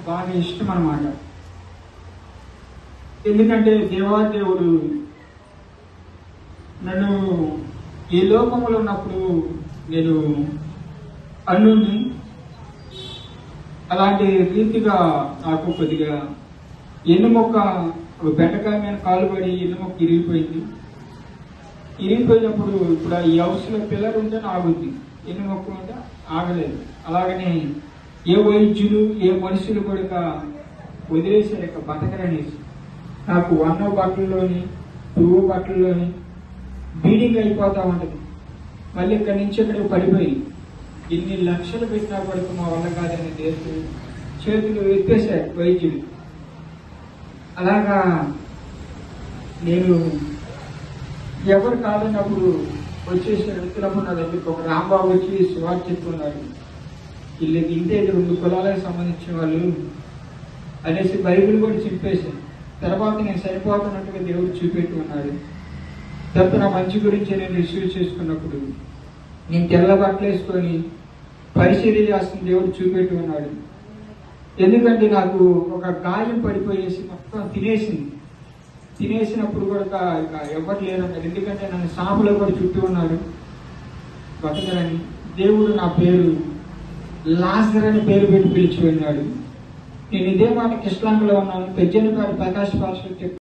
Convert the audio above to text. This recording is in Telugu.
బాగా ఇష్టం అన్నమాట. ఎందుకంటే దేవాదేవుడు నన్ను ఈ లోకంలో ఉన్నప్పుడు నేను అల్లుని అలాంటి రీతిగా నాకు కొద్దిగా ఎన్నుమొక్క బెండకాయ మీద కాలు పడి ఎన్నుమొక్క ఇరిగిపోయినప్పుడు ఇప్పుడు ఈ హౌస్లో పిల్లలు ఉంటే ఆగుద్ది, ఎన్నుమొక్క ఉంటే ఆగలేదు. అలాగనే ఏ వైద్యులు ఏ మనుషులు కూడా వదిలేశారు ఇక బతకరనేసి నాకు 1 బట్టల్లోని 2 బట్టల్లోని బీడింగ్ అయిపోతా ఉంటుంది. మళ్ళీ ఇక్కడి నుంచి ఇక్కడికి పడిపోయి ఎన్ని లక్షలు పెట్టినా పడుకు మా వల్ల కాదని దేశం చేతులు ఎత్తేసారు వైద్యులు. అలాగా నేను ఎవరు కాదన్నప్పుడు వచ్చేసి వెళ్తున్నప్పుడు నా దగ్గరికి ఒక రాంబాబు వచ్చి సువార్త చెప్తున్నారు. వీళ్ళకి ఇంతే 2 కులాలకు సంబంధించిన వాళ్ళు అనేసి బైబిల్ కూడా చెప్పేశాను. తర్వాత నేను సరిపోతున్నట్టుగా దేవుడు చూపెట్టి ఉన్నాడు. తర్వాత నా మంచి గురించి నేను రిసీవ్ చేసుకున్నప్పుడు నేను తెల్ల బట్టలు వేసుకొని పరిశీలన చేస్తున్న దేవుడు చూపెట్టి ఉన్నాడు. ఎందుకంటే నాకు ఒక గాయం పడిపోయేసి మొత్తం తినేసినప్పుడు కూడా ఇక ఎవరు లేరన్నారు. ఎందుకంటే నన్ను సాపులో కూడా చుట్టూ ఉన్నాడు బతకరని. దేవుడు నా పేరు లాజర్ అని పేరు పెట్టి పిలిచి ఉన్నాడు. నేను ఇదే మాట కిష్లాంగ్లో ఉన్నాను. పెజ్జనపేట ప్రకాశ్ పాల్స్